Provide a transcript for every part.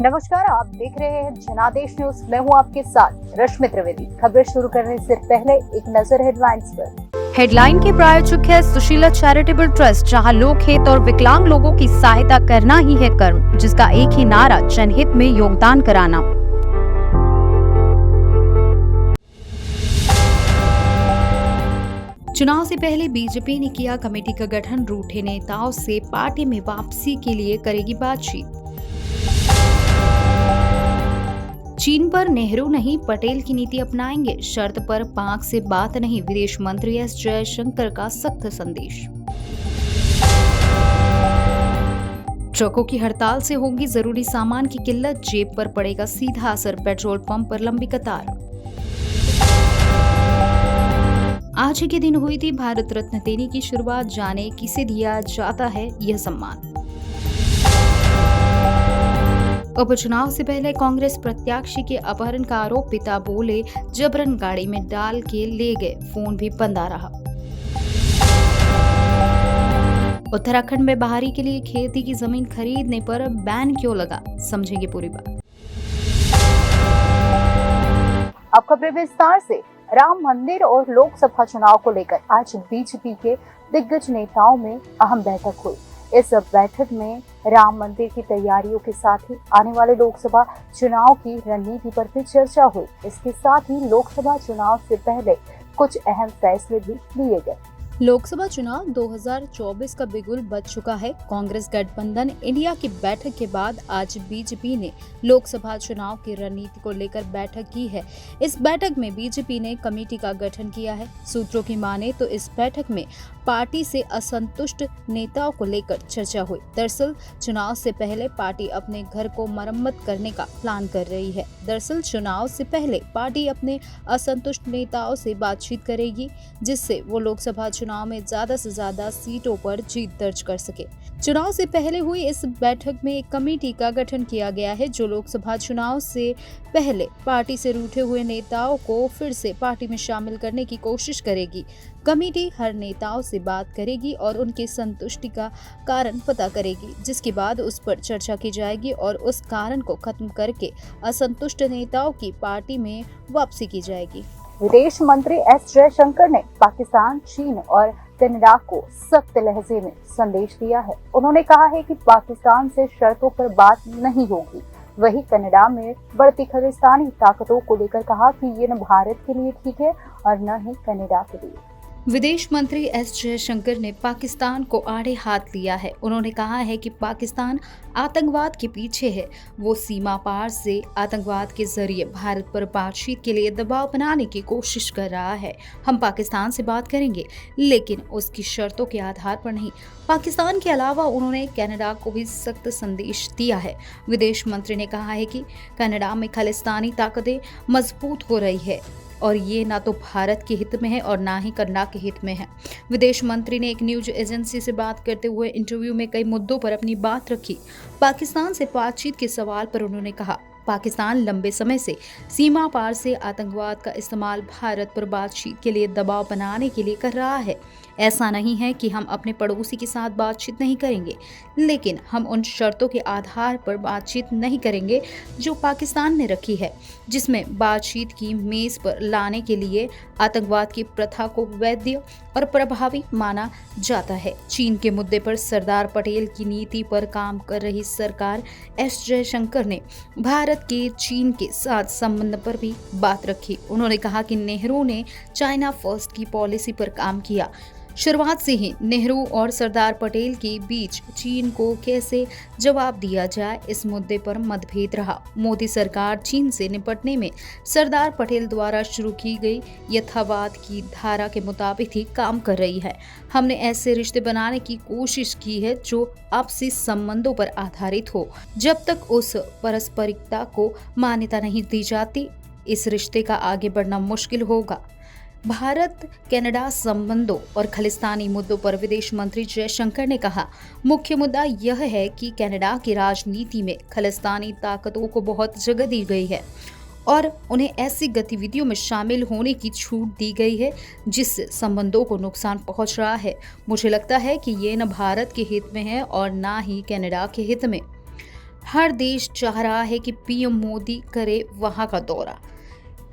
नमस्कार, आप देख रहे हैं जनादेश न्यूज। मैं हूं आपके साथ रश्मि त्रिवेदी। खबर शुरू करने से पहले एक नजर हेडलाइंस पर। हेडलाइन के प्रायोजक है सुशीला चैरिटेबल ट्रस्ट, जहां लोकहित और विकलांग लोगों की सहायता करना ही है कर्म, जिसका एक ही नारा जनहित में योगदान कराना। चुनाव से पहले बीजेपी ने किया कमेटी का गठन, रूठे नेताओं से पार्टी में वापसी के लिए करेगी बातचीत। चीन पर नेहरू नहीं पटेल की नीति अपनाएंगे, शर्त पर पाक से बात नहीं, विदेश मंत्री एस जयशंकर का सख्त संदेश। ट्रकों की हड़ताल से होगी जरूरी सामान की किल्लत, जेब पर पड़ेगा सीधा असर, पेट्रोल पंप पर लंबी कतार। आज ही के दिन हुई थी भारत रत्न देने की शुरुआत, जाने किसे दिया जाता है यह सम्मान। उपचुनाव से पहले कांग्रेस प्रत्याशी के अपहरण का आरोप, पिता बोले जबरन गाड़ी में डाल के ले गए, फोन भी बंद आ रहा। उत्तराखंड में बहारी के लिए खेती की जमीन खरीदने पर बैन क्यों लगा, समझेंगे पूरी बात। अब खबरें विस्तार से। राम मंदिर और लोकसभा चुनाव को लेकर आज बीजेपी के दिग्गज नेताओं में अहम बैठक हुई। इस बैठक में राम मंदिर की तैयारियों के साथ ही आने वाले लोकसभा चुनाव की रणनीति पर भी चर्चा हुई। इसके साथ ही लोकसभा चुनाव से पहले कुछ अहम फैसले भी लिए गए। लोकसभा चुनाव 2024 का बिगुल बज चुका है। कांग्रेस गठबंधन इंडिया की बैठक के बाद आज बीजेपी ने लोकसभा चुनाव की रणनीति को लेकर बैठक की है। इस बैठक में बीजेपी ने कमेटी का गठन किया है। सूत्रों की माने तो इस बैठक में पार्टी से असंतुष्ट नेताओं को लेकर चर्चा हुई। दरअसल चुनाव से पहले पार्टी अपने घर को मरम्मत करने का प्लान कर रही है। दरअसल चुनाव से पहले पार्टी अपने असंतुष्ट नेताओं से बातचीत करेगी, जिससे वो लोकसभा चुनाव में ज्यादा से ज्यादा सीटों पर जीत दर्ज कर सके। चुनाव से पहले हुई इस बैठक में एक कमेटी का गठन किया गया है, जो लोकसभा चुनाव से पहले पार्टी से रूठे हुए नेताओं को फिर से पार्टी में शामिल करने की कोशिश करेगी। कमेटी हर नेताओं से बात करेगी और उनकी संतुष्टि का कारण पता करेगी, जिसके बाद उस पर चर्चा की जाएगी और उस कारण को खत्म करके असंतुष्ट नेताओं की पार्टी में वापसी की जाएगी। विदेश मंत्री एस जयशंकर ने पाकिस्तान, चीन और कनाडा को सख्त लहजे में संदेश दिया है। उन्होंने कहा है कि पाकिस्तान से शर्तों पर बात नहीं होगी। वहीं कनाडा में बढ़ती खालिस्तानी ताकतों को लेकर कहा कि ये न भारत के लिए ठीक है और न ही कनाडा के लिए। विदेश मंत्री एस जयशंकर ने पाकिस्तान को आड़े हाथ लिया है। उन्होंने कहा है कि पाकिस्तान आतंकवाद के पीछे है। वो सीमा पार से आतंकवाद के जरिए भारत पर बातचीत के लिए दबाव बनाने की कोशिश कर रहा है। हम पाकिस्तान से बात करेंगे, लेकिन उसकी शर्तों के आधार पर नहीं। पाकिस्तान के अलावा उन्होंने कनाडा को भी सख्त संदेश दिया है। विदेश मंत्री ने कहा है कि कनाडा में खालिस्तानी ताकतें मजबूत हो रही है और ये ना तो भारत के हित में है और ना ही कनाडा के हित में है। विदेश मंत्री ने एक न्यूज एजेंसी से बात करते हुए इंटरव्यू में कई मुद्दों पर अपनी बात रखी। पाकिस्तान से बातचीत के सवाल पर उन्होंने कहा, पाकिस्तान लंबे समय से सीमा पार से आतंकवाद का इस्तेमाल भारत पर बातचीत के लिए दबाव बनाने के लिए कर रहा है। ऐसा नहीं है कि हम अपने पड़ोसी के साथ बातचीत नहीं करेंगे, लेकिन हम उन शर्तों के आधार पर बातचीत नहीं करेंगे जो पाकिस्तान ने रखी है, जिसमें बातचीत की मेज पर लाने के लिए आतंकवाद की प्रथा को वैध और प्रभावी माना जाता है। चीन के मुद्दे पर सरदार पटेल की नीति पर काम कर रही सरकार एस जयशंकर ने भारत के चीन के साथ संबंध पर भी बात रखी। उन्होंने कहा कि नेहरू ने चाइना फर्स्ट की पॉलिसी पर काम किया। शुरुआत से ही नेहरू और सरदार पटेल के बीच चीन को कैसे जवाब दिया जाए, इस मुद्दे पर मतभेद रहा। मोदी सरकार चीन से निपटने में सरदार पटेल द्वारा शुरू की गई यथावाद की धारा के मुताबिक ही काम कर रही है। हमने ऐसे रिश्ते बनाने की कोशिश की है जो आपसी संबंधों पर आधारित हो। जब तक उस पारस्परिकता को मान्यता नहीं दी जाती, इस रिश्ते का आगे बढ़ना मुश्किल होगा। भारत कनाडा संबंधों और खालिस्तानी मुद्दों पर विदेश मंत्री जयशंकर ने कहा, मुख्य मुद्दा यह है कि कनाडा की राजनीति में खालिस्तानी ताकतों को बहुत जगह दी गई है और उन्हें ऐसी गतिविधियों में शामिल होने की छूट दी गई है जिससे संबंधों को नुकसान पहुंच रहा है। मुझे लगता है कि ये न भारत के हित में है और ना ही कनाडा के हित में। हर देश चाह रहा है कि पीएम मोदी करे वहां का दौरा।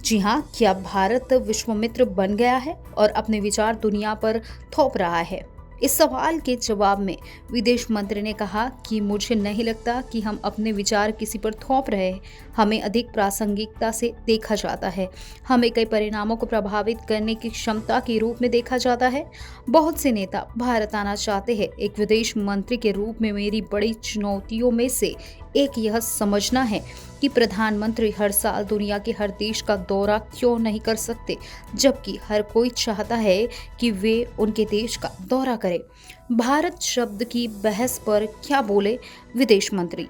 जी हाँ, क्या भारत विश्वमित्र बन गया है और अपने विचार दुनिया पर थोप रहा है? इस सवाल के जवाब में विदेश मंत्री ने कहा कि मुझे नहीं लगता कि हम अपने विचार किसी पर थोप रहे हैं। हमें अधिक प्रासंगिकता से देखा जाता है। हमें कई परिणामों को प्रभावित करने की क्षमता के रूप में देखा जाता है। बहुत से नेता भारत आना चाहते हैं। एक विदेश मंत्री के रूप में मेरी बड़ी चुनौतियों में से एक यह समझना है कि प्रधानमंत्री हर साल दुनिया के हर देश का दौरा क्यों नहीं कर सकते, जबकि हर कोई चाहता है कि वे उनके देश का दौरा करें। भारत शब्द की बहस पर क्या बोले विदेश मंत्री?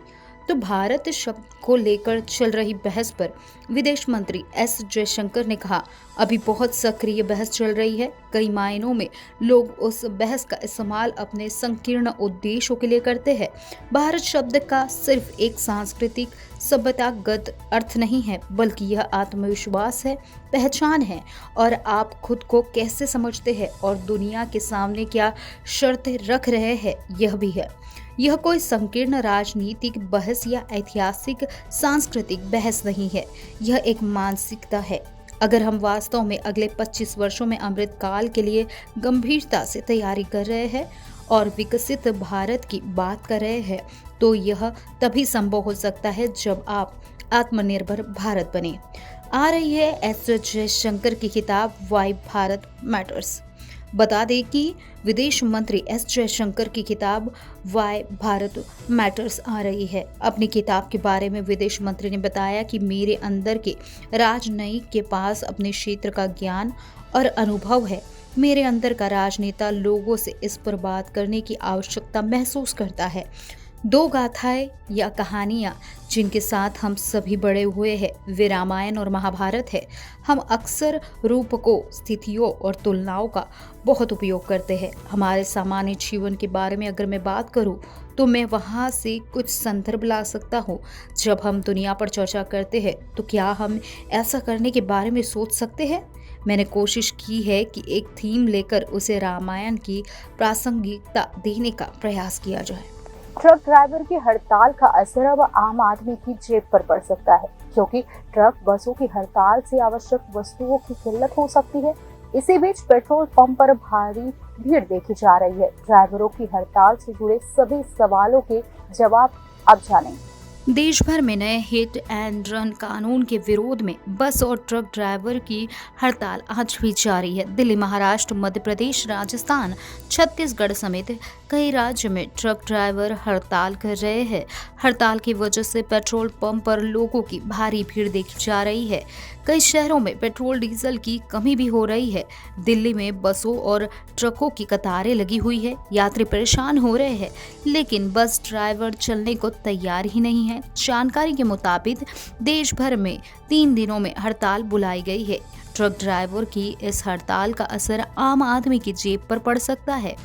तो भारत शब्द को लेकर चल रही बहस पर विदेश मंत्री एस जयशंकर ने कहा, अभी बहुत सक्रिय बहस चल रही है। कई मायनों में लोग उस बहस का इस्तेमाल अपने संकीर्ण उद्देश्यों के लिए करते हैं। भारत शब्द का सिर्फ एक सांस्कृतिक सभ्यतागत अर्थ नहीं है, बल्कि यह आत्मविश्वास है, पहचान है, और आप खुद को कैसे समझते हैं और दुनिया के सामने क्या शर्तें रख रहे हैं, यह भी है। यह कोई संकीर्ण राजनीतिक बहस या ऐतिहासिक सांस्कृतिक बहस नहीं है, यह एक मानसिकता है। अगर हम वास्तव में अगले 25 वर्षों में अमृत काल के लिए गंभीरता से तैयारी कर रहे हैं और विकसित भारत की बात कर रहे हैं, तो यह तभी संभव हो सकता है जब आप आत्मनिर्भर भारत बने। आ रही है एस जयशंकर की किताब वाई भारत मैटर्स। बता दें कि विदेश मंत्री एस जयशंकर की किताब वाई भारत मैटर्स आ रही है। अपनी किताब के बारे में विदेश मंत्री ने बताया कि मेरे अंदर के राजनयिक के पास अपने क्षेत्र का ज्ञान और अनुभव है। मेरे अंदर का राजनेता लोगों से इस पर बात करने की आवश्यकता महसूस करता है। दो गाथाएं या कहानियां जिनके साथ हम सभी बड़े हुए हैं, वे रामायण और महाभारत है। हम अक्सर रूपकों, स्थितियों और तुलनाओं का बहुत उपयोग करते हैं। हमारे सामान्य जीवन के बारे में अगर मैं बात करूं, तो मैं वहां से कुछ संदर्भ ला सकता हूं। जब हम दुनिया पर चर्चा करते हैं, तो क्या हम ऐसा करने के बारे में सोच सकते हैं? मैंने कोशिश की है कि एक थीम लेकर उसे रामायण की प्रासंगिकता देने का प्रयास किया जाए। ट्रक ड्राइवर की हड़ताल का असर अब आम आदमी की जेब पर पड़ सकता है, क्योंकि ट्रक बसों की हड़ताल से आवश्यक वस्तुओं की किल्लत हो सकती है। इसी बीच पेट्रोल पंप पर भारी भीड़ देखी जा रही है। ड्राइवरों की हड़ताल से जुड़े सभी सवालों के जवाब अब जानें। देश भर में नए हिट एंड रन कानून के विरोध में बस और ट्रक ड्राइवर की हड़ताल आज भी जारी है। दिल्ली, महाराष्ट्र, मध्य प्रदेश, राजस्थान, छत्तीसगढ़ समेत कई राज्य में ट्रक ड्राइवर हड़ताल कर रहे हैं। हड़ताल की वजह से पेट्रोल पंप पर लोगों की भारी भीड़ देखी जा रही है। कई शहरों में पेट्रोल डीजल की कमी भी हो रही है। दिल्ली में बसों और ट्रकों की कतारें लगी हुई है। यात्री परेशान हो रहे हैं, लेकिन बस ड्राइवर चलने को तैयार ही नहीं है। जानकारी के मुताबिक देश भर में 3 दिनों में हड़ताल बुलाई गई है। ट्रक ड्राइवर की इस हड़ताल का असर आम आदमी की जेब पर पड़ सकता है।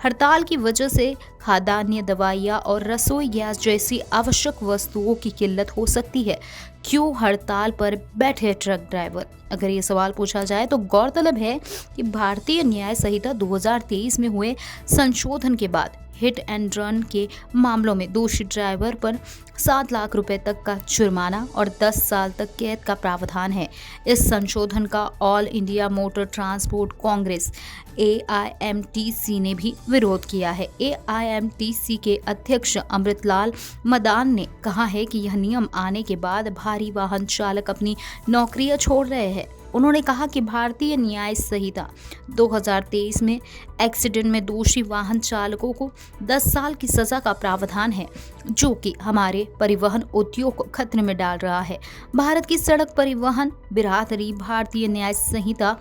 हड़ताल की वजह से खाद्यान्न, दवाइयाँ और रसोई गैस जैसी आवश्यक वस्तुओं की किल्लत हो सकती है। क्यों हड़ताल पर बैठे ट्रक ड्राइवर? अगर ये सवाल पूछा जाए तो गौरतलब है कि भारतीय न्याय संहिता 2023 में हुए संशोधन के बाद हिट एंड रन के मामलों में दोषी ड्राइवर पर 7 लाख रुपए तक का जुर्माना और 10 साल तक कैद का प्रावधान है। इस संशोधन का all India motor transport Congress AIMTC ने भी विरोध किया है। AIMTC के अध्यक्ष अमृतलाल मदान ने कहा है कि यह नियम आने के बाद भारी वाहन चालक अपनी नौकरियां छोड़ रहे हैं। उन्होंने कहा कि भारतीय न्याय संहिता 2023 में एक्सीडेंट में दोषी वाहन चालकों को 10 साल की सजा का प्रावधान है, जो कि हमारे परिवहन उद्योग को खतरे में डाल रहा है। भारत की सड़क परिवहन बिरादरी भारतीय न्याय संहिता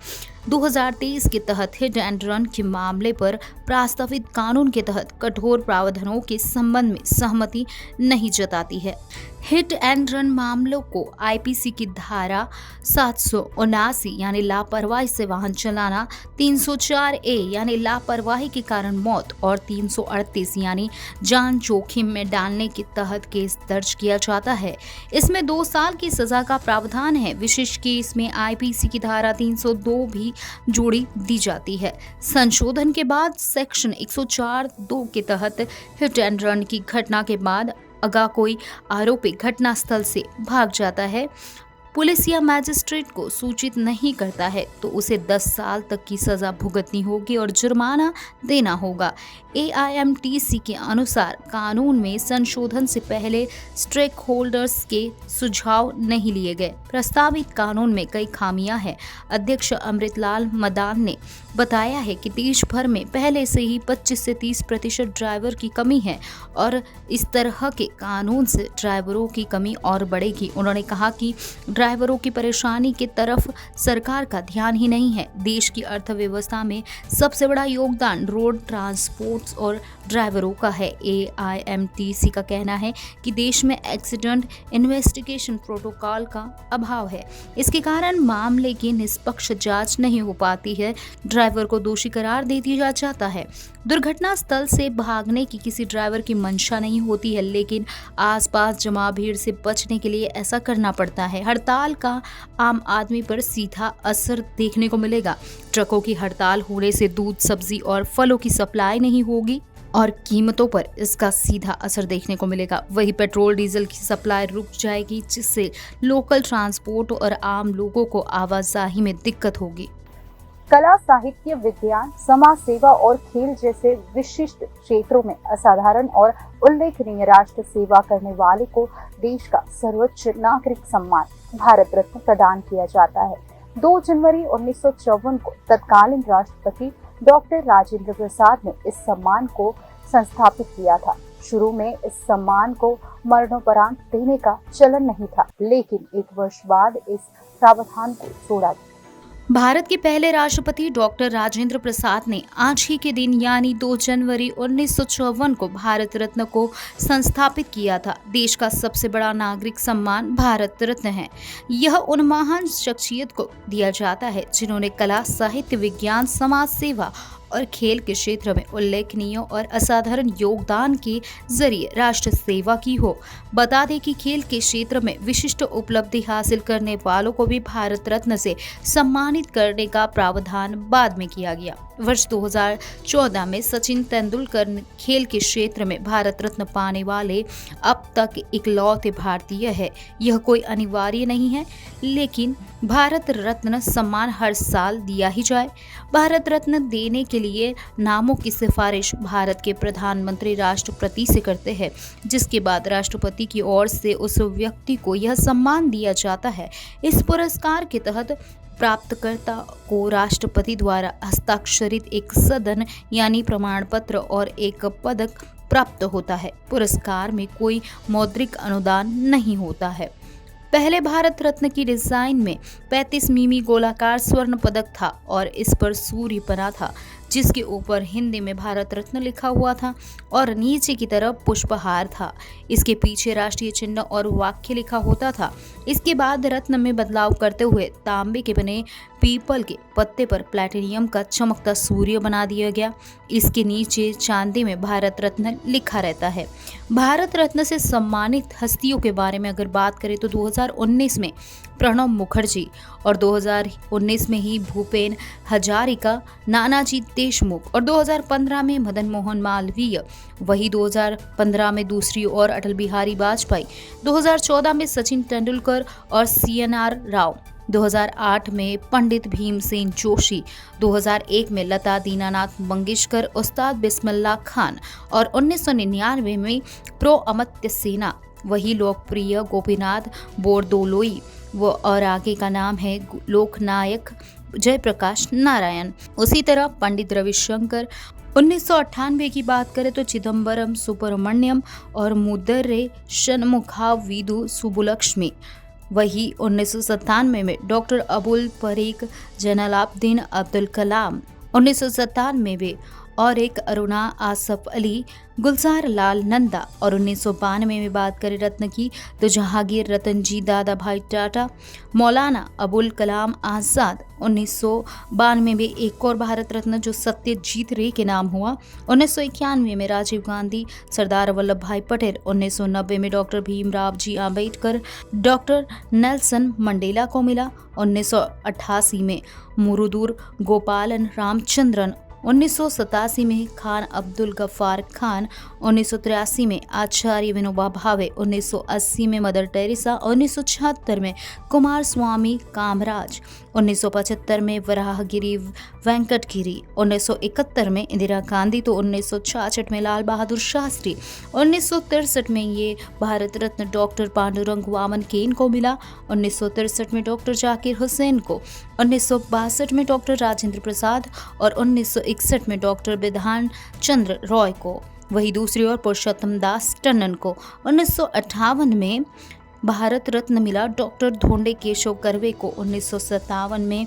2023 के तहत हिट एंड रन के मामले पर प्रस्तावित कानून के तहत कठोर प्रावधानों के संबंध में सहमति नहीं जताती है। हिट एंड रन मामलों को IPC की धारा 779 यानी लापरवाही से वाहन चलाना, 304A यानी लापरवाही के कारण मौत और 338 यानी जान जोखिम में डालने के तहत केस दर्ज किया जाता है। इसमें 2 साल की सजा का प्रावधान है। विशेष केस में IPC की धारा 302 भी जोड़ी दी जाती है। संशोधन के बाद सेक्शन 104(2) के तहत हिट एंड रन की घटना के बाद अगर कोई आरोपी घटनास्थल से भाग जाता है, पुलिस या मैजिस्ट्रेट को सूचित नहीं करता है तो उसे 10 साल तक की सजा भुगतनी होगी और जुर्माना देना होगा। AIMTC के अनुसार कानून में संशोधन से पहले स्टेक होल्डर्स के सुझाव नहीं लिए गए। प्रस्तावित कानून में कई खामियां हैं। अध्यक्ष अमृतलाल मदान ने बताया है कि देश भर में पहले से ही 25 से 30% ड्राइवर की कमी है और इस तरह के कानून से ड्राइवरों की कमी और बढ़ेगी। उन्होंने कहा कि ड्राइवरों की परेशानी की तरफ सरकार का ध्यान ही नहीं है। देश की अर्थव्यवस्था में सबसे बड़ा योगदान रोड ट्रांसपोर्ट और ड्राइवरों का है। AIMTC का कहना है कि देश में एक्सीडेंट इन्वेस्टिगेशन प्रोटोकॉल का अभाव है। इसके कारण मामले की निष्पक्ष जांच नहीं हो पाती है। ड्राइवर को दोषी करार दे दिया जाता है। दुर्घटना स्थल से भागने की किसी ड्राइवर की मंशा नहीं होती है, लेकिन आसपास जमा भीड़ से बचने के लिए ऐसा करना पड़ता है। हड़ताल का आम आदमी पर सीधा असर देखने को मिलेगा। ट्रकों की हड़ताल होने से दूध, सब्जी और फलों की सप्लाई नहीं होगी और कीमतों पर इसका सीधा असर देखने को मिलेगा। वही पेट्रोल डीजल की सप्लाई रुक जाएगी, जिससे लोकल ट्रांसपोर्ट और आम लोगों को आवाजाही में दिक्कत होगी। कला, साहित्य, विज्ञान, समाज सेवा और खेल जैसे विशिष्ट क्षेत्रों में असाधारण और उल्लेखनीय राष्ट्र सेवा करने वाले को देश का सर्वोच्च नागरिक सम्मान भारत रत्न प्रदान किया जाता है। 2 जनवरी 1954 को तत्कालीन राष्ट्रपति डॉक्टर राजेंद्र प्रसाद ने इस सम्मान को संस्थापित किया था। शुरू में इस सम्मान को मरणोपरांत देने का चलन नहीं था, लेकिन 1 वर्ष बाद इस प्रावधान को जोड़ा गया। भारत के पहले राष्ट्रपति डॉक्टर राजेंद्र प्रसाद ने आज ही के दिन यानी 2 जनवरी 1954 को भारत रत्न को संस्थापित किया था। देश का सबसे बड़ा नागरिक सम्मान भारत रत्न है। यह उन महान शख्सियत को दिया जाता है जिन्होंने कला, साहित्य, विज्ञान, समाज सेवा और खेल के क्षेत्र में उल्लेखनीय और असाधारण योगदान के जरिए राष्ट्र सेवा की हो। बता दें कि खेल के क्षेत्र में विशिष्ट उपलब्धि हासिल करने वालों को भी भारत रत्न से सम्मानित करने का प्रावधान बाद में किया गया। वर्ष 2014 में सचिन तेंदुलकर खेल के क्षेत्र में भारत रत्न पाने वाले अब तक इकलौते भारतीय है। यह कोई अनिवार्य नहीं है, लेकिन भारत रत्न सम्मान हर साल दिया ही जाए। भारत रत्न देने के लिए नामों की सिफारिश भारत के प्रधानमंत्री राष्ट्रपति से करते हैं, जिसके बाद राष्ट्रपति की ओर से उस व्यक्ति को यह सम्मान दिया जाता है। इस पुरस्कार के तहत प्राप्तकर्ता को राष्ट्रपति द्वारा हस्ताक्षरित एक सदन यानी प्रमाण पत्र और एक पदक प्राप्त होता है। पुरस्कार में कोई मौद्रिक अनुदान नहीं होता है। पहले भारत रत्न की डिजाइन में 35 मिमी गोलाकार स्वर्ण पदक था और इस पर सूर्य बना था, जिसके ऊपर हिंदी में भारत रत्न लिखा हुआ था और नीचे की तरफ पुष्पहार था। इसके पीछे राष्ट्रीय चिन्ह और वाक्य लिखा होता था। इसके बाद रत्न में बदलाव करते हुए तांबे के बने पीपल के पत्ते पर प्लैटिनियम का चमकता सूर्य बना दिया गया। इसके नीचे चांदी में भारत रत्न लिखा रहता है। भारत रत्न से सम्मानित हस्तियों के बारे में अगर बात करें तो 2019 में प्रणब मुखर्जी और 2019 में ही भूपेन हजारिका, नानाजी देशमुख और 2015 में मदन मोहन मालवीय, वही 2015 में दूसरी ओर अटल बिहारी वाजपेयी, 2014 में सचिन तेंदुलकर और CNR राव, 2008 में पंडित भीमसेन जोशी, 2001 में लता दीनानाथ मंगेशकर, उस्ताद बिस्मिल्लाह खान और 1999 में प्रो अमर्त्य सेना, वही लोकप्रिय गोपीनाथ बोरदोलोई और आगे का नाम है लोकनायक जयप्रकाश नारायण। उसी तरह पंडित रविशंकर। 1998 की बात करें तो चिदम्बरम सुब्रमण्यम और मुदर्रे षणमुखा विदु सुबुलक्ष्मी। वही 1997 में डॉक्टर अबुल परीक जैनुलाब्दीन अब्दुल कलाम 1997 में और एक अरुणा आसफ अली, गुलजार लाल नंदा और 1992 में बात करें रत्न की तो जहांगीर रतनजी दादा भाई टाटा, मौलाना अबुल कलाम आज़ाद। 1992 में एक और भारत रत्न जो सत्यजीत रे के नाम हुआ। 1991 में राजीव गांधी, सरदार वल्लभ भाई पटेल। 1990 में doctor Bhimrao ji Ambedkar, doctor Nelson Mandela को मिला। 1988 में मुरुदुर गोपालन रामचंद्रन 1987 में खान अब्दुल गफ्फार खान, 1983 में आचार्य विनोबा भावे, 1980 में मदर टेरेसा, 1976 में कुमार स्वामी कामराज, 1975 में वराहगिरी वेंकटगिरी, 1971 में इंदिरा गांधी तो 1966 में लाल बहादुर शास्त्री, 1963 में ये भारत रत्न डॉक्टर पांडुरंग वामन केन को मिला, 1963 में डॉक्टर जाकिर हुसैन को, 1962 में डॉक्टर राजेंद्र प्रसाद और 1961 में डॉक्टर बिधान चंद्र रॉय को। वहीं दूसरी ओर पुरुषोत्तम दास टंडन को 1958 में भारत रत्न मिला, डॉक्टर धोंडे केशव कर्वे को 1957 में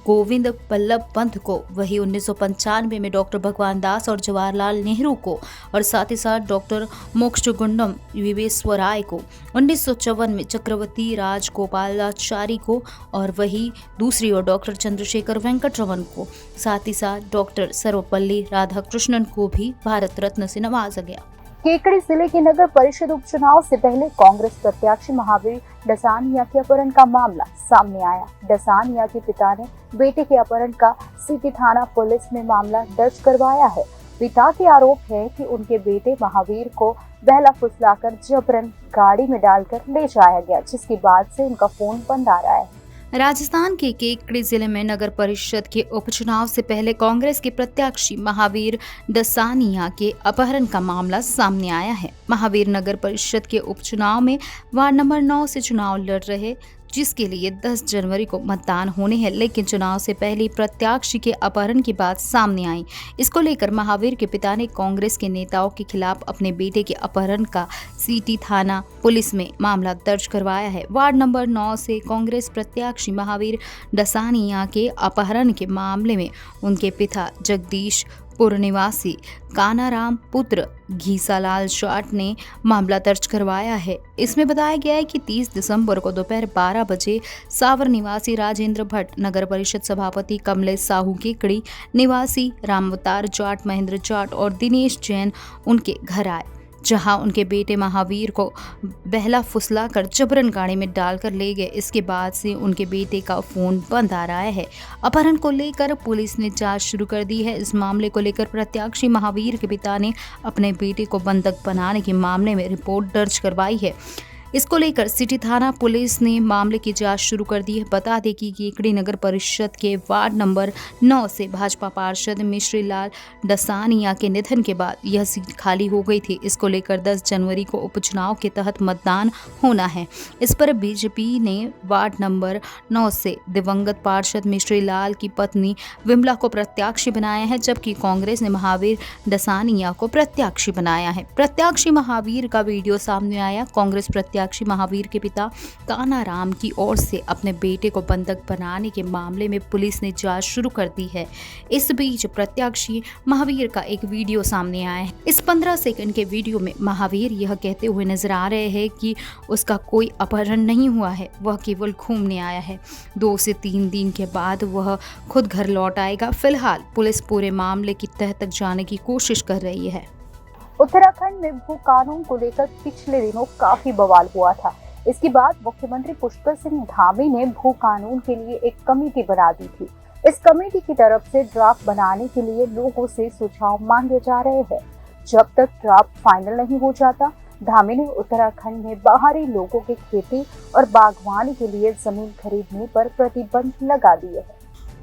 गोविंद बल्लभ पंत को, वही 1995 में डॉक्टर भगवान दास और जवाहरलाल नेहरू को, और साथ ही साथ डॉक्टर मोक्षगुंडम विवेश्वराय को 1954 में चक्रवर्ती राजगोपालाचारी को, और वही दूसरी ओर डॉक्टर चंद्रशेखर वेंकटरमन को, साथ ही साथ डॉक्टर सर्वपल्ली राधाकृष्णन को भी भारत रत्न से नवाजा गया। केकड़ी जिले के नगर परिषद उपचुनाव से पहले कांग्रेस प्रत्याशी महावीर डसानिया के अपहरण का मामला सामने आया। डसानिया के पिता ने बेटे के अपहरण का सिटी थाना पुलिस में मामला दर्ज करवाया है। पिता के आरोप है कि उनके बेटे महावीर को बहला फुसलाकर जबरन गाड़ी में डालकर ले जाया गया, जिसके बाद से उनका फोन बंद आ रहा है। राजस्थान के केकड़ी जिले में नगर परिषद के उपचुनाव से पहले कांग्रेस के प्रत्याशी महावीर डसानिया के अपहरण का मामला सामने आया है। महावीर नगर परिषद के उपचुनाव में वार्ड नंबर 9 से चुनाव लड़ रहे, जिसके लिए 10 जनवरी को मतदान होने हैं, लेकिन चुनाव से पहले प्रत्याशी के अपहरण की बात सामने आई। इसको लेकर महावीर के पिता ने कांग्रेस के नेताओं के खिलाफ अपने बेटे के अपहरण का सिटी थाना पुलिस में मामला दर्ज करवाया है। वार्ड नंबर 9 से कांग्रेस प्रत्याशी महावीर डसानिया के अपहरण के मामले में उनके पिता जगदीश पुर निवासी कानाराम पुत्र घीसालाल जाट ने मामला दर्ज करवाया है। इसमें बताया गया है कि 30 दिसंबर को दोपहर 12 बजे सावर निवासी राजेंद्र भट्ट, नगर परिषद सभापति कमलेश साहू केकड़ी निवासी रामवतार जाट, महेंद्र जाट और दिनेश जैन उनके घर आए, जहां उनके बेटे महावीर को बहला फुसला कर जबरन गाड़ी में डालकर ले गए। इसके बाद से उनके बेटे का फोन बंद आ रहा है। अपहरण को लेकर पुलिस ने जांच शुरू कर दी है। इस मामले को लेकर प्रत्याशी महावीर के पिता ने अपने बेटे को बंधक बनाने के मामले में रिपोर्ट दर्ज करवाई है। इसको लेकर सिटी थाना पुलिस ने मामले की जांच शुरू कर दी है। बता दें कि केकड़ी नगर परिषद के वार्ड नंबर 9 से भाजपा पार्षद मिश्री लाल डसानिया के निधन के बाद यह सीट खाली हो गई थी। इसको लेकर 10 जनवरी को उपचुनाव के तहत मतदान होना है। इस पर बीजेपी ने वार्ड नंबर 9 से दिवंगत पार्षद मिश्री लाल की पत्नी विमला को प्रत्याशी बनाया है, जबकि कांग्रेस ने महावीर डसानिया को प्रत्याशी बनाया है। प्रत्याशी महावीर का वीडियो सामने आया। कांग्रेस प्रत्याशी महावीर के पिता कानाराम की ओर से अपने बेटे को बंधक बनाने के मामले में पुलिस ने जांच शुरू कर दी है। इस बीच प्रत्याशी महावीर का एक वीडियो सामने आया है। इस 15 सेकंड के वीडियो में महावीर यह कहते हुए नजर आ रहे हैं कि उसका कोई अपहरण नहीं हुआ है, वह केवल घूमने आया है। 2 से 3 दिन के बाद वह खुद घर लौट आएगा। फिलहाल पुलिस पूरे मामले की तह तक जाने की कोशिश कर रही है। उत्तराखंड में भू कानून को लेकर पिछले दिनों काफी बवाल हुआ था। इसके बाद मुख्यमंत्री पुष्कर सिंह धामी ने भू कानून के लिए एक कमेटी बना दी थी। इस कमेटी की तरफ से ड्राफ्ट बनाने के लिए लोगों से सुझाव मांगे जा रहे हैं। जब तक ड्राफ्ट फाइनल नहीं हो जाता, धामी ने उत्तराखंड में बाहरी लोगों के खेती और बागवानी के लिए जमीन खरीदने पर प्रतिबंध लगा दिए है।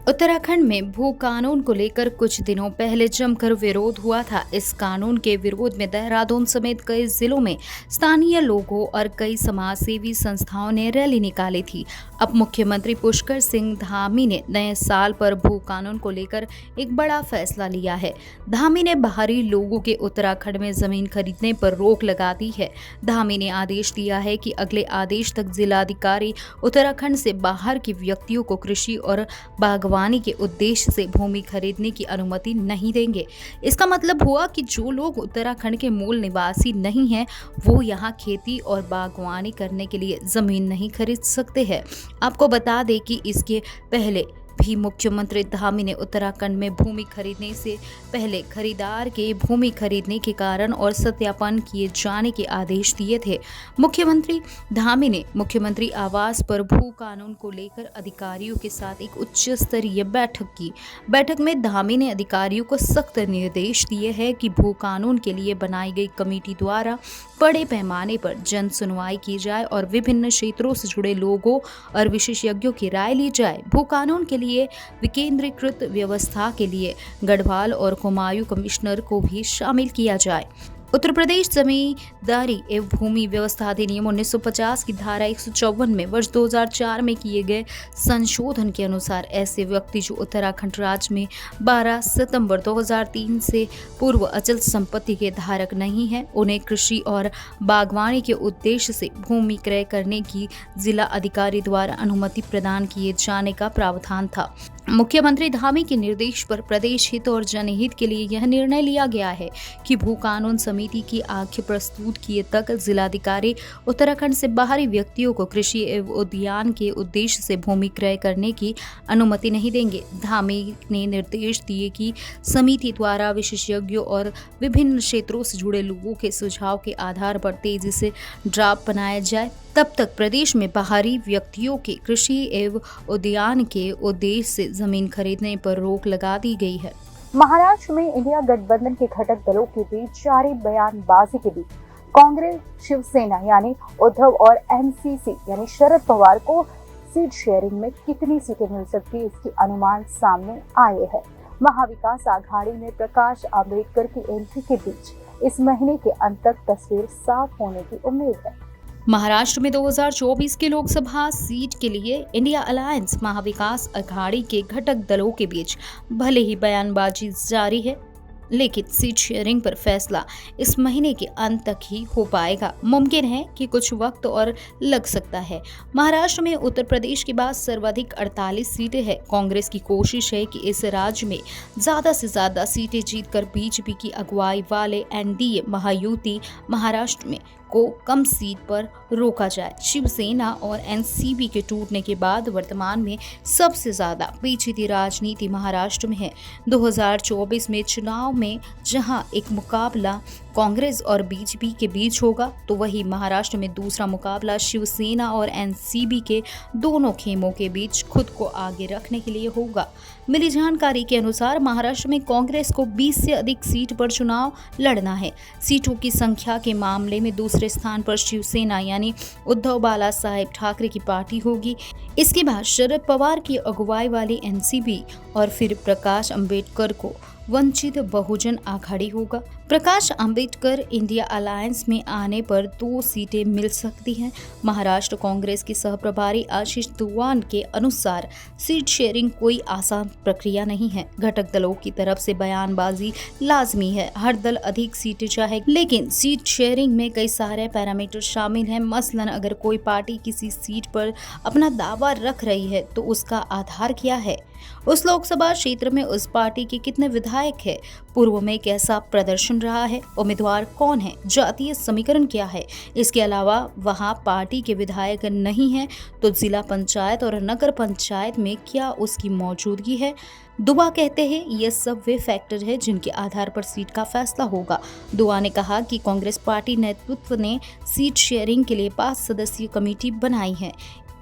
उत्तराखंड में भू कानून को लेकर कुछ दिनों पहले जमकर विरोध हुआ था। इस कानून के विरोध में देहरादून समेत कई जिलों में स्थानीय लोगों और कई समाजसेवी संस्थाओं ने रैली निकाली थी। अब मुख्यमंत्री पुष्कर सिंह धामी ने नए साल पर भू कानून को लेकर एक बड़ा फैसला लिया है। धामी ने बाहरी लोगों के उत्तराखंड में जमीन खरीदने पर रोक लगा दी है। धामी ने आदेश दिया है कि अगले आदेश तक जिलाधिकारी उत्तराखंड से बाहर के व्यक्तियों को कृषि और बागवानी के उद्देश्य से भूमि खरीदने की अनुमति नहीं देंगे। इसका मतलब हुआ कि जो लोग उत्तराखंड के मूल निवासी नहीं हैं, वो यहाँ खेती और बागवानी करने के लिए जमीन नहीं खरीद सकते हैं। आपको बता दें कि इसके पहले वहीं मुख्यमंत्री धामी ने उत्तराखंड में भूमि खरीदने से पहले खरीदार के भूमि खरीदने के कारण और सत्यापन किए जाने के आदेश दिए थे। मुख्यमंत्री धामी ने मुख्यमंत्री आवास पर भू कानून को लेकर अधिकारियों के साथ एक उच्च स्तरीय बैठक की। बैठक में धामी ने अधिकारियों को सख्त निर्देश दिए हैं कि भू कानून के लिए बनाई गई कमेटी द्वारा बड़े पैमाने पर जन सुनवाई की जाए और विभिन्न क्षेत्रों से जुड़े लोगों और विशेषज्ञों की राय ली जाए। भू कानून के लिए विकेंद्रीकृत व्यवस्था के लिए गढ़वाल और कुमायूं कमिश्नर को भी शामिल किया जाए। उत्तर प्रदेश जमींदारी एवं भूमि व्यवस्था अधिनियम 1950 की धारा 154 में वर्ष 2004 में किए गए संशोधन के अनुसार ऐसे व्यक्ति जो उत्तराखंड राज्य में 12 सितंबर 2003 से पूर्व अचल संपत्ति के धारक नहीं हैं, उन्हें कृषि और बागवानी के उद्देश्य से भूमि क्रय करने की जिला अधिकारी द्वारा अनुमति प्रदान किए जाने का प्रावधान था। मुख्यमंत्री धामी के निर्देश पर प्रदेश हित और जनहित के लिए यह निर्णय लिया गया है कि भू कानून समिति की आंखें प्रस्तुत किए तक जिलाधिकारी उत्तराखंड से बाहरी व्यक्तियों को कृषि एवं उद्यान के उद्देश्य से भूमि क्रय करने की अनुमति नहीं देंगे। धामी ने निर्देश दिए कि समिति द्वारा विशेषज्ञों और विभिन्न क्षेत्रों से जुड़े लोगों के सुझाव के आधार पर तेजी से ड्राफ्ट बनाया जाए। तब तक प्रदेश में बाहरी व्यक्तियों के कृषि एवं उद्यान के उद्देश्य से जमीन खरीदने पर रोक लगा दी गई है। महाराष्ट्र में इंडिया गठबंधन के घटक दलों के बीच जारी बयानबाजी के बीच कांग्रेस शिवसेना यानी उद्धव और एनसीसी यानी शरद पवार को सीट शेयरिंग में कितनी सीटें मिल सकती है, इसके अनुमान सामने आए हैं। महाविकास आघाड़ी में प्रकाश आंबेडकर की एंट्री के बीच इस महीने के अंत तक तस्वीर साफ होने की उम्मीद है। महाराष्ट्र में 2024 की लोकसभा सीट के लिए इंडिया अलायंस महाविकास अघाड़ी के घटक दलों के बीच भले ही बयानबाजी जारी है, लेकिन सीट शेयरिंग पर फैसला इस महीने के अंत तक ही हो पाएगा। मुमकिन है कि कुछ वक्त और लग सकता है। महाराष्ट्र में उत्तर प्रदेश के बाद सर्वाधिक 48 सीटें हैं। कांग्रेस की कोशिश है कि इस राज्य में ज्यादा से ज्यादा सीटें जीतकर बीजेपी की अगुवाई वाले एनडीए महायुति महाराष्ट्र में को कम सीट पर रोका जाए। शिवसेना और एनसीबी के टूटने के बाद वर्तमान में सबसे ज्यादा पेचीदी राजनीति महाराष्ट्र में है। 2024 में चुनाव में जहां एक मुकाबला कांग्रेस और बीजेपी के बीच होगा, तो वही महाराष्ट्र में दूसरा मुकाबला शिवसेना और एनसीबी के दोनों खेमों के बीच खुद को आगे रखने के लिए होगा। मिली जानकारी के अनुसार महाराष्ट्र में कांग्रेस को 20 से अधिक सीट पर चुनाव लड़ना है। सीटों की संख्या के मामले में दूसरे स्थान पर शिवसेना यानी उद्धव बाला साहेब ठाकरे की पार्टी होगी। इसके बाद शरद पवार की अगुवाई वाली एनसीबी और फिर प्रकाश अंबेडकर को वंचित बहुजन आघाड़ी होगा। प्रकाश अंबेडकर इंडिया अलायंस में आने पर 2 सीटें मिल सकती हैं। महाराष्ट्र कांग्रेस के सहप्रभारी आशीष दुवान के अनुसार सीट शेयरिंग कोई आसान प्रक्रिया नहीं है। घटक दलों की तरफ से बयानबाजी लाजमी है, हर दल अधिक सीटें चाहे, लेकिन सीट शेयरिंग में कई सारे पैरामीटर शामिल हैं। मसलन अगर कोई पार्टी किसी सीट पर अपना दावा रख रही है तो उसका आधार क्या है, उस लोकसभा क्षेत्र में उस पार्टी के कितने विधायक है, पूर्व में कैसा प्रदर्शन रहा है, उम्मीदवार कौन है, जातीय समीकरण क्या है। इसके अलावा वहां पार्टी के विधायक नहीं है तो जिला पंचायत और नगर पंचायत में क्या उसकी मौजूदगी है। दुआ कहते हैं ये सब वे फैक्टर है जिनके आधार पर सीट का फैसला होगा। दुआ ने कहा कि कांग्रेस पार्टी नेतृत्व ने सीट शेयरिंग के लिए 5 सदस्यीय कमेटी बनाई है।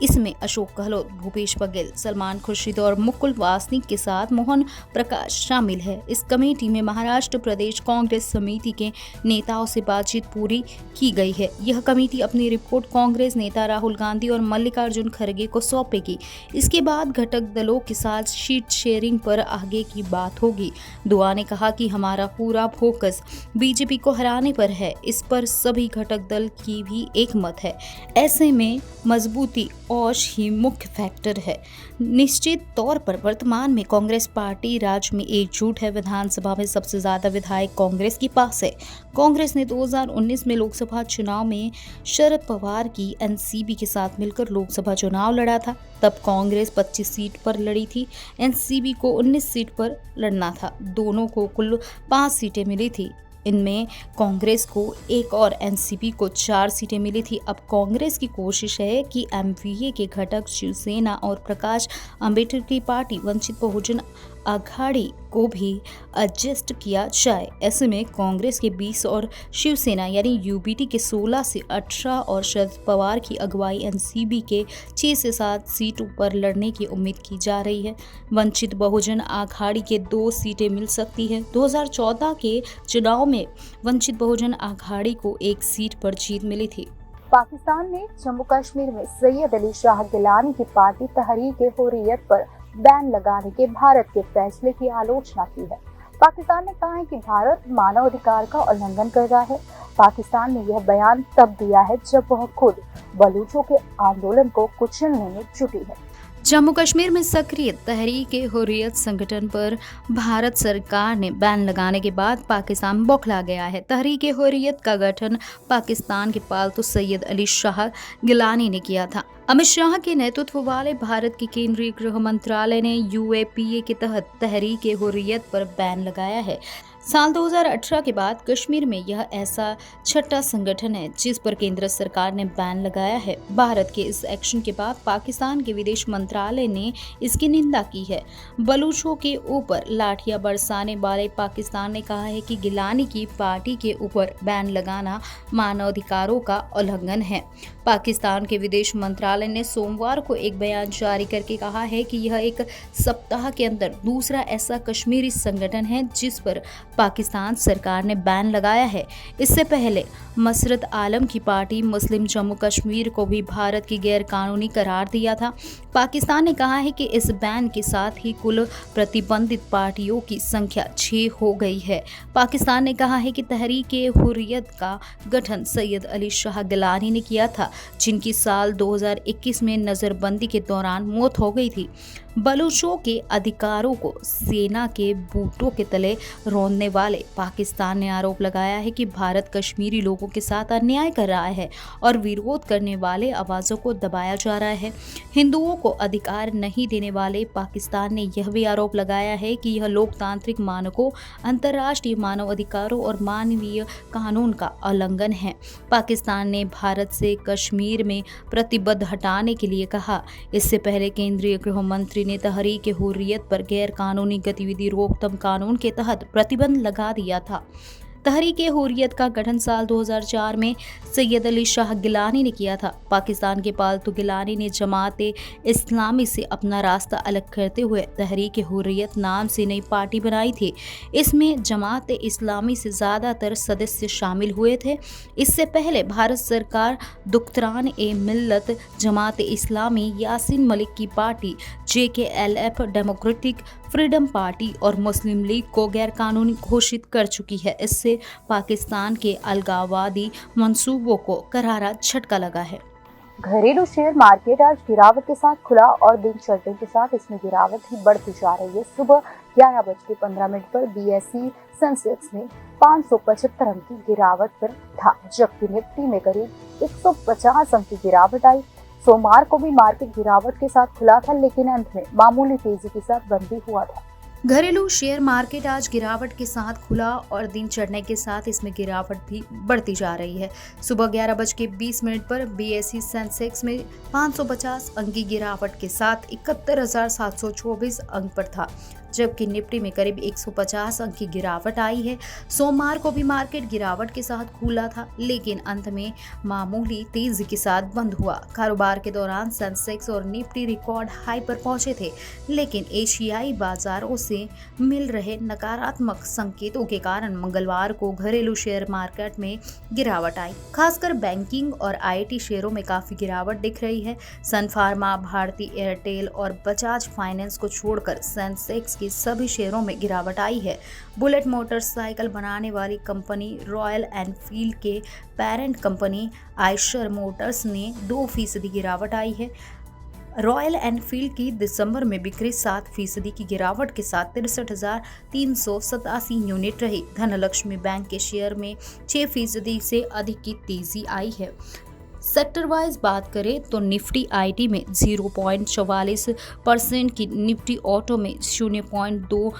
इसमें अशोक गहलोत, भूपेश बघेल, सलमान खुर्शीद और मुकुल वासनिक के साथ मोहन प्रकाश शामिल है। इस कमेटी में महाराष्ट्र प्रदेश कांग्रेस समिति के नेताओं से बातचीत पूरी की गई है। यह कमेटी अपनी रिपोर्ट कांग्रेस नेता राहुल गांधी और मल्लिकार्जुन खड़गे को सौंपेगी। इसके बाद घटक दलों के साथ सीट शेयरिंग पर आगे की बात होगी। दुआ ने कहा कि हमारा पूरा फोकस बीजेपी को हराने पर है। इस पर सभी घटक दल की भी एक मत है। ऐसे में मजबूती औश ही मुख्य फैक्टर है। निश्चित तौर पर वर्तमान में कांग्रेस पार्टी राज्य में एकजुट है। विधानसभा में सबसे ज्यादा विधायक कांग्रेस के पास है। कांग्रेस ने 2019 में लोकसभा चुनाव में शरद पवार की एनसीबी के साथ मिलकर लोकसभा चुनाव लड़ा था। तब कांग्रेस 25 सीट पर लड़ी थी, एनसीबी को 19 सीट पर लड़ना था। दोनों को कुल 5 सीटें मिली थी। इनमें कांग्रेस को 1 और एनसीपी को 4 सीटें मिली थी। अब कांग्रेस की कोशिश है कि एमवीए के घटक शिवसेना और प्रकाश अंबेडकर की पार्टी वंचित बहुजन आघाड़ी को भी एडजस्ट किया जाए। ऐसे में कांग्रेस के 20 और शिवसेना यानी यूबीटी के 16 से 18 और शरद पवार की अगुवाई एनसीपी के 6 से 7 सीटों पर लड़ने की उम्मीद की जा रही है। वंचित बहुजन आघाड़ी के 2 सीटें मिल सकती है। 2014 के चुनाव में वंचित बहुजन आघाड़ी को 1 सीट पर जीत मिली थी। पाकिस्तान ने जम्मू कश्मीर में सैयद अली शाह गिलानी की पार्टी तहरीक-ए-हुर्रियत पर बैन लगाने के भारत के फैसले की आलोचना की है। पाकिस्तान ने कहा है कि भारत मानवाधिकार का उल्लंघन कर रहा है। पाकिस्तान ने यह बयान तब दिया है जब वह खुद बलूचों के आंदोलन को कुचलने में जुटी है। जम्मू कश्मीर में सक्रिय तहरीक-ए-हुर्रियत संगठन पर भारत सरकार ने बैन लगाने के बाद पाकिस्तान बौखला गया है। तहरीक-ए-हुर्रियत का गठन पाकिस्तान के पालतू सैयद अली शाह गिलानी ने किया था। अमित शाह के नेतृत्व वाले भारत के केंद्रीय गृह मंत्रालय ने यूएपीए के तहत तहरीक-ए-हुर्रियत पर बैन लगाया है। साल 2018 के बाद कश्मीर में यह ऐसा छठा संगठन है जिस पर केंद्र सरकार ने बैन लगाया है। भारत के इस एक्शन के बाद पाकिस्तान के विदेश मंत्रालय ने इसकी निंदा की है। बलूचों के ऊपर लाठियां बरसाने वाले पाकिस्तान ने कहा है कि गिलानी की पार्टी के ऊपर बैन लगाना मानवाधिकारों का उल्लंघन है। पाकिस्तान के विदेश मंत्रालय ने सोमवार को एक बयान जारी करके कहा है कि यह एक सप्ताह के अंदर दूसरा ऐसा कश्मीरी संगठन है जिस पर पाकिस्तान सरकार ने बैन लगाया है। इससे पहले मसरत आलम की पार्टी मुस्लिम जम्मू कश्मीर को भी भारत की गैर कानूनी करार दिया था। पाकिस्तान ने कहा है कि इस बैन के साथ ही कुल प्रतिबंधित पार्टियों की संख्या 6 हो गई है। पाकिस्तान ने कहा है कि तहरीक-ए-हुर्रियत का गठन सैयद अली शाह गिलानी ने किया था, जिनकी साल 2021 में नजरबंदी के दौरान मौत हो गई थी। बलूचों के अधिकारों को सेना के बूटों के तले रौंदने वाले पाकिस्तान ने आरोप लगाया है कि भारत कश्मीरी लोगों के साथ अन्याय कर रहा है और विरोध करने वाले आवाज़ों को दबाया जा रहा है। हिंदुओं को अधिकार नहीं देने वाले पाकिस्तान ने यह भी आरोप लगाया है कि यह लोकतांत्रिक मानकों, अंतर्राष्ट्रीय मानव अधिकारों और मानवीय कानून का उल्लंघन है। पाकिस्तान ने भारत से कश्मीर में प्रतिबंध हटाने के लिए कहा। इससे पहले केंद्रीय गृह मंत्री ने तहरीक-ए-हुर्रियत पर गैर कानूनी गतिविधि रोकथाम कानून के तहत प्रतिबंध लगा दिया था। तहरीक-ए-हुर्रियत का गठन साल 2004 में सैयद अली शाह गिलानी ने किया था। पाकिस्तान के पालतू गिलानी ने जमात-ए-इस्लामी से अपना रास्ता अलग करते हुए तहरीक-ए-हुर्रियत नाम से नई पार्टी बनाई थी। इसमें जमात-ए-इस्लामी से ज़्यादातर सदस्य शामिल हुए थे। इससे पहले भारत सरकार दुख्तान-ए-मिल्लत, जमात-ए-इस्लामी, यासीन मलिक की party JKLF, democratic freedom party और मुस्लिम लीग को गैरकानूनी घोषित कर चुकी है। इससे पाकिस्तान के अलगाववादी मंसूबों को करारा झटका लगा है। घरेलू शेयर मार्केट आज गिरावट के साथ खुला और दिन चढ़ने के साथ इसमें गिरावट ही बढ़ती जा रही है। सुबह 11:15 पर BSE सेंसेक्स में 575 अंक की गिरावट पर था, जबकि निफ्टी में करीब 150 अंक की गिरावट आई। सोमवार को भी मार्केट गिरावट के साथ खुला था, लेकिन अंत में मामूली तेजी के साथ बंद भी हुआ था। घरेलू शेयर मार्केट आज गिरावट के साथ खुला और दिन चढ़ने के साथ इसमें गिरावट भी बढ़ती जा रही है। सुबह 11:20 पर BSE सेंसेक्स में 550 अंक की गिरावट के साथ 71,724 अंक पर था, जबकि निफ्टी में करीब 150 अंक की गिरावट आई है। सोमवार को भी मार्केट गिरावट के साथ खुला था, लेकिन अंत में मामूली तेजी के साथ बंद हुआ। कारोबार के दौरान सेंसेक्स और निफ्टी रिकॉर्ड हाई पर पहुंचे थे, लेकिन एशियाई बाजारों से मिल रहे नकारात्मक संकेतों के कारण मंगलवार को घरेलू शेयर मार्केट में गिरावट आई। खासकर बैंकिंग और IT शेयरों में काफी गिरावट दिख रही है। सन फार्मा, भारती एयरटेल और बजाज फाइनेंस को छोड़कर सेंसेक्स के सभी शेयरों में गिरावट आई है। बुलेट मोटरसाइकिल बनाने वाली कंपनी रॉयल एनफील्ड के पेरेंट कंपनी आयशर मोटर्स ने 2% गिरावट आई है। रॉयल एनफील्ड की दिसंबर में बिक्री 7% की गिरावट के साथ 63,387 यूनिट रही। धनलक्ष्मी बैंक के शेयर में 6% से अधिक की तेजी आई है। सेक्टर वाइज बात करें तो निफ्टी IT में 0.44% की, निफ्टी ऑटो में 0.2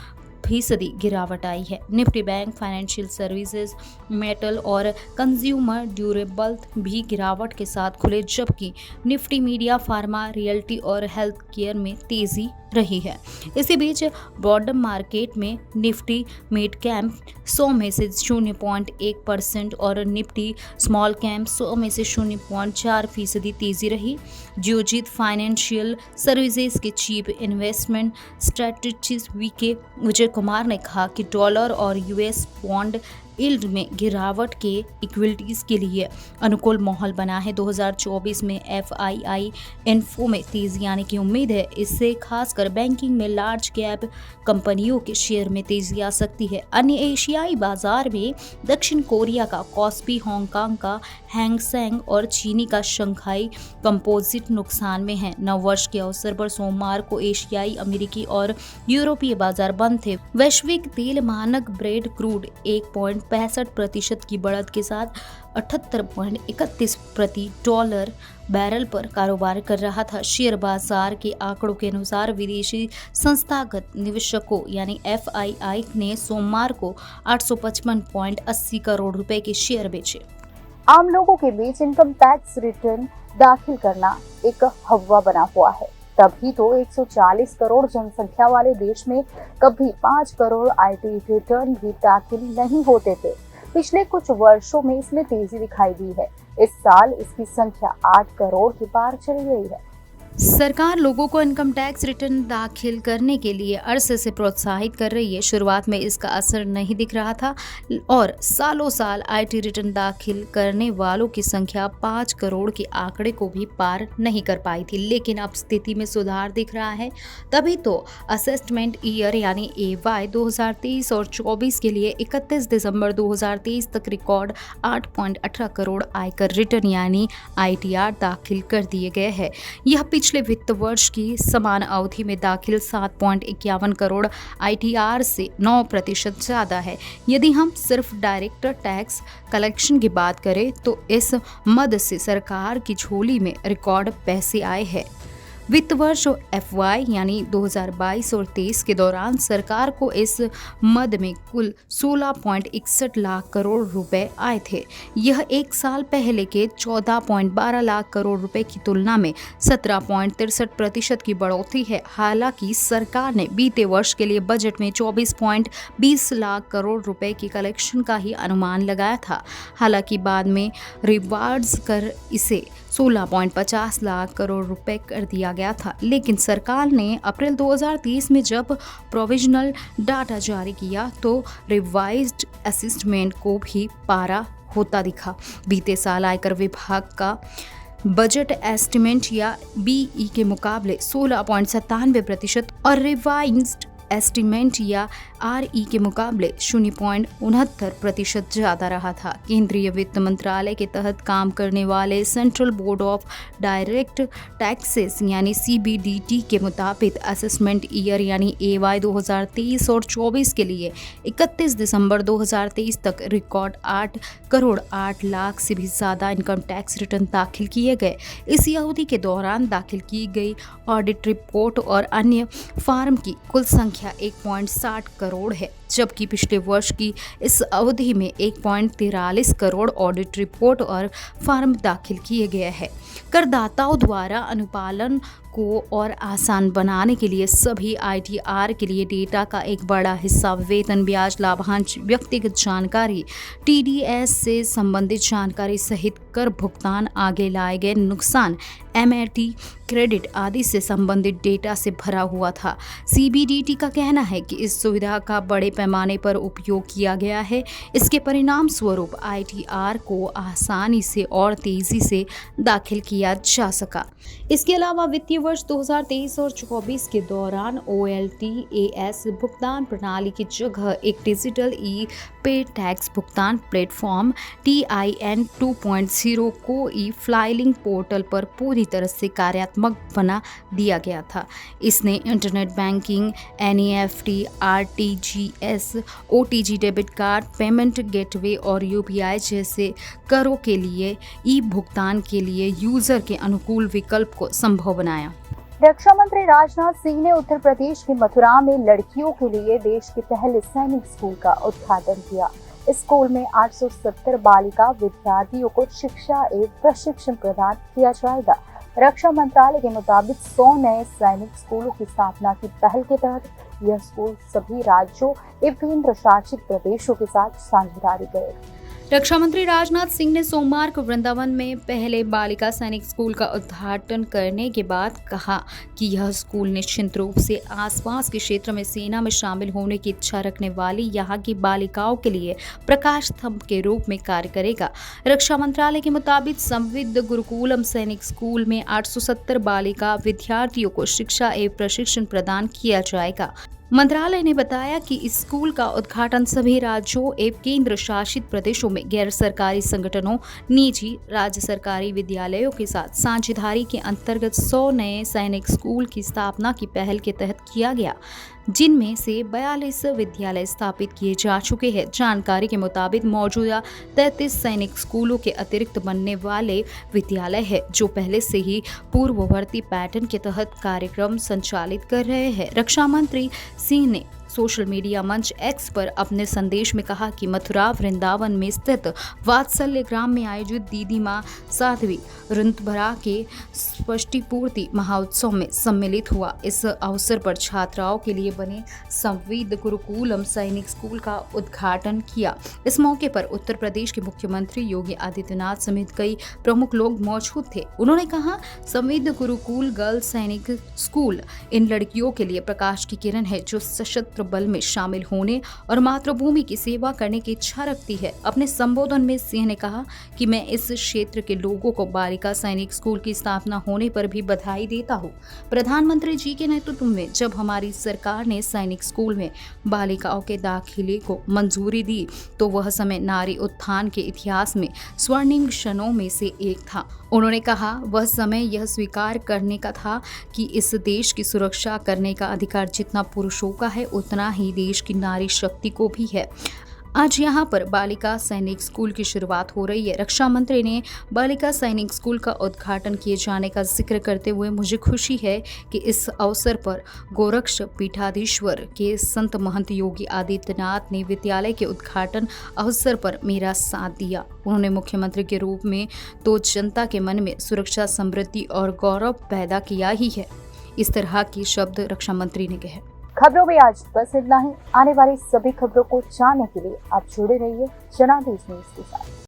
फीसदी गिरावट आई है। Nifty bank, financial services, metal और कंज्यूमर ड्यूरेबल भी गिरावट के साथ खुले, जबकि निफ्टी मीडिया, फार्मा, रियल्टी और हेल्थ केयर में तेजी रही है। इसी बीच ब्रॉडर मार्केट में निफ्टी मिड कैप 100 में से 0.1% और निफ्टी स्मॉल कैप 100 में से 0.4% तेजी रही। जियोजीत फाइनेंशियल सर्विसेज के chief investment strategist Vijay Kumar ने कहा कि डॉलर और यूएस बॉन्ड यील्ड में गिरावट के इक्विटीज के लिए अनुकूल माहौल बना है। 2024 में एफआईआई इन्फो में तेजी आने की उम्मीद है। इससे खासकर बैंकिंग में लार्ज कैप कंपनियों के शेयर में तेजी आ सकती है। अन्य एशियाई बाजार में दक्षिण कोरिया का कॉस्पी, हांगकांग का हैंग सेंग और चीनी का शंघाई कंपोजिट नुकसान में है। नववर्ष के अवसर पर सोमवार को एशियाई, अमेरिकी और यूरोपीय बाजार बंद थे। वैश्विक तेल मानक ब्रेड क्रूड 1.65% की बढ़त के साथ 78.31 प्रति डॉलर बैरल पर कारोबार कर रहा था। शेयर बाजार के आंकड़ों के अनुसार विदेशी संस्थागत निवेशकों यानी एफआईआई ने सोमवार को 855.80 करोड़ रुपए के शेयर बेचे। आम लोगों के बीच इनकम टैक्स रिटर्न दाखिल करना एक हवा बना हुआ है। तभी तो 140 करोड़ जनसंख्या वाले देश में कभी 5 करोड़ आईटी रिटर्न भी दाखिल नहीं होते थे। पिछले कुछ वर्षों में इसमें तेजी दिखाई दी है। इस साल इसकी संख्या 8 करोड़ के पार चली गई है। सरकार लोगों को इनकम टैक्स रिटर्न दाखिल करने के लिए अरसे से प्रोत्साहित कर रही है। शुरुआत में इसका असर नहीं दिख रहा था और सालों साल आईटी रिटर्न दाखिल करने वालों की संख्या 5 करोड़ के आंकड़े को भी पार नहीं कर पाई थी, लेकिन अब स्थिति में सुधार दिख रहा है। तभी तो असेसमेंट ईयर यानी एवाई 2023 और 24 के लिए 31 दिसंबर 2023 तक रिकॉर्ड 8.18 करोड़ आयकर रिटर्न यानी आईटीआर दाखिल कर दिए गए हैं। यह पिछले वित्त वर्ष की समान अवधि में दाखिल 7.51 करोड़ आईटीआर से 9% ज़्यादा है। यदि हम सिर्फ डायरेक्ट टैक्स कलेक्शन की बात करें तो इस मद से सरकार की झोली में रिकॉर्ड पैसे आए हैं। वित्त वर्ष एफवाई यानी 2022 और 23 के दौरान सरकार को इस मद में कुल 16.61 लाख करोड़ रुपए आए थे। यह एक साल पहले के 14.12 लाख करोड़ रुपए की तुलना में 17.63% की बढ़ोतरी है। हालांकि सरकार ने बीते वर्ष के लिए बजट में 24.20 लाख करोड़ रुपए की कलेक्शन का ही अनुमान लगाया था। हालांकि बाद में रिवार्ड्स कर इसे 16.50 लाख करोड़ रुपए कर दिया गया था, लेकिन सरकार ने अप्रैल 2023 में जब प्रोविजनल डाटा जारी किया तो रिवाइज्ड असेसमेंट को भी पारा होता दिखा। बीते साल आयकर विभाग का बजट एस्टिमेट या बीई के मुकाबले 16.97% और रिवाइज्ड एस्टिमेट या आरई के मुकाबले 0.69% ज़्यादा रहा था। केंद्रीय वित्त मंत्रालय के तहत काम करने वाले central board of direct taxes यानी सीबीडीटी के मुताबिक असेसमेंट ईयर यानी एवाई 2023 और 24 के लिए 31 दिसंबर 2023 तक रिकॉर्ड 8 करोड़ 8 लाख से भी ज़्यादा इनकम टैक्स रिटर्न दाखिल किए गए। इसी अवधि के दौरान दाखिल की गई ऑडिट रिपोर्ट और अन्य फॉर्म की कुल संख्या 1.60 करोड़ है, जबकि पिछले वर्ष की इस अवधि में 1.43 करोड़ ऑडिट रिपोर्ट और फॉर्म दाखिल किए गए हैं। करदाताओं द्वारा अनुपालन को और आसान बनाने के लिए सभी आईटीआर के लिए डेटा का एक बड़ा हिस्सा वेतन, ब्याज, लाभांश, व्यक्तिगत जानकारी, टीडीएस से संबंधित जानकारी सहित कर भुगतान, आगे लाए गए नुकसान, एमएटी, क्रेडिट आदि से संबंधित डेटा से भरा हुआ था। सीबीडीटी का कहना है कि इस सुविधा का बड़े पैमाने पर उपयोग किया गया है। इसके परिणाम स्वरूप आईटीआर को आसानी से और तेजी से दाखिल किया जा सका। इसके अलावा वित्तीय वर्ष 2023 और 24 के दौरान ओएलटीएएस भुगतान प्रणाली की जगह एक डिजिटल ई पे टैक्स भुगतान प्लेटफॉर्म TIN 2.0 को ई फाइलिंग पोर्टल पर पूरी तरह से कार्यात्मक बना दिया गया था। इसने internet banking, NEFT, RTGS, OTG debit card, payment gateway और UPI जैसे करों के लिए ई भुगतान के लिए यूजर के अनुकूल विकल्प को संभव बनाया। रक्षा मंत्री राजनाथ सिंह ने उत्तर प्रदेश के मथुरा में लड़कियों के लिए देश के पहले सैनिक स्कूल का उद्घाटन किया। इस स्कूल में 870 बालिका विद्यार्थियों को शिक्षा एवं प्रशिक्षण प्रदान किया जाएगा। रक्षा मंत्रालय के मुताबिक 100 नए सैनिक स्कूलों की स्थापना की पहल के तहत यह स्कूल सभी राज्यों एवं केंद्र शासित प्रदेशों के साथ साझेदारी करेगा। रक्षा मंत्री राजनाथ सिंह ने सोमवार को वृंदावन में पहले बालिका सैनिक स्कूल का उद्घाटन करने के बाद कहा कि यह स्कूल निश्चित रूप से आसपास के क्षेत्र में सेना में शामिल होने की इच्छा रखने वाली यहाँ की बालिकाओं के लिए प्रकाश स्तंभ के रूप में कार्य करेगा। रक्षा मंत्रालय के मुताबिक संविद गुरुकुलम सैनिक स्कूल में 870 बालिका विद्यार्थियों को शिक्षा एवं प्रशिक्षण प्रदान किया जाएगा। मंत्रालय ने बताया कि इस स्कूल का उद्घाटन सभी राज्यों एवं केंद्र शासित प्रदेशों में गैर सरकारी संगठनों, निजी, राज्य सरकारी विद्यालयों के साथ साझेदारी के अंतर्गत 100 नए सैनिक स्कूल की स्थापना की पहल के तहत किया गया, जिनमें से 42 विद्यालय स्थापित किए जा चुके हैं। जानकारी के मुताबिक मौजूदा 33 सैनिक स्कूलों के अतिरिक्त बनने वाले विद्यालय है, जो पहले से ही पूर्ववर्ती पैटर्न के तहत कार्यक्रम संचालित कर रहे हैं। रक्षा मंत्री सिंह ने सोशल मीडिया मंच एक्स पर अपने संदेश में कहा कि मथुरा वृंदावन में स्थित वात्सल्य ग्राम में आयोजित दीदी माँ साध्वी ऋतुभरा के स्पष्टिपूर्ति महोत्सव में सम्मिलित हुआ। इस अवसर पर छात्राओं के लिए बने संविद गुरुकुलम सैनिक स्कूल का उद्घाटन किया। इस मौके पर उत्तर प्रदेश के मुख्यमंत्री योगी आदित्यनाथ समेत कई प्रमुख लोग मौजूद थे। उन्होंने कहा, संविद गुरुकुल गर्ल्स सैनिक स्कूल इन लड़कियों के लिए प्रकाश की किरण है जो सशस्त्र बल में शामिल होने और मातृभूमि की सेवा करने की इच्छा रखती है। अपने संबोधन में सिंह ने कहा कि मैं इस क्षेत्र के लोगों को बालिका सैनिक स्कूल की स्थापना होने पर भी बधाई देता हूँ। प्रधानमंत्री जी के नेतृत्व में जब हमारी सरकार ने सैनिक स्कूल में बालिकाओं के दाखिले को मंजूरी दी तो वह समय नारी उत्थान के इतिहास में स्वर्णिम क्षणों में से एक था। उन्होंने कहा, वह समय यह स्वीकार करने का था कि इस देश की सुरक्षा करने का अधिकार जितना पुरुषों का है उतना ही देश की नारी शक्ति को भी है। आज यहाँ पर बालिका सैनिक स्कूल की शुरुआत हो रही है। रक्षा मंत्री ने बालिका सैनिक स्कूल का उद्घाटन किए जाने का जिक्र करते हुए मुझे खुशी है कि इस अवसर पर गोरक्ष पीठाधीश्वर के संत महंत योगी आदित्यनाथ ने विद्यालय के उद्घाटन अवसर पर मेरा साथ दिया। उन्होंने मुख्यमंत्री के रूप में तो जनता के मन में सुरक्षा, समृद्धि और गौरव पैदा किया ही है। इस तरह के शब्द रक्षा मंत्री ने कहे। खबरों में आज बस इतना ही। आने वाली सभी खबरों को जानने के लिए आप जुड़े रहिए जनादेश न्यूज के साथ।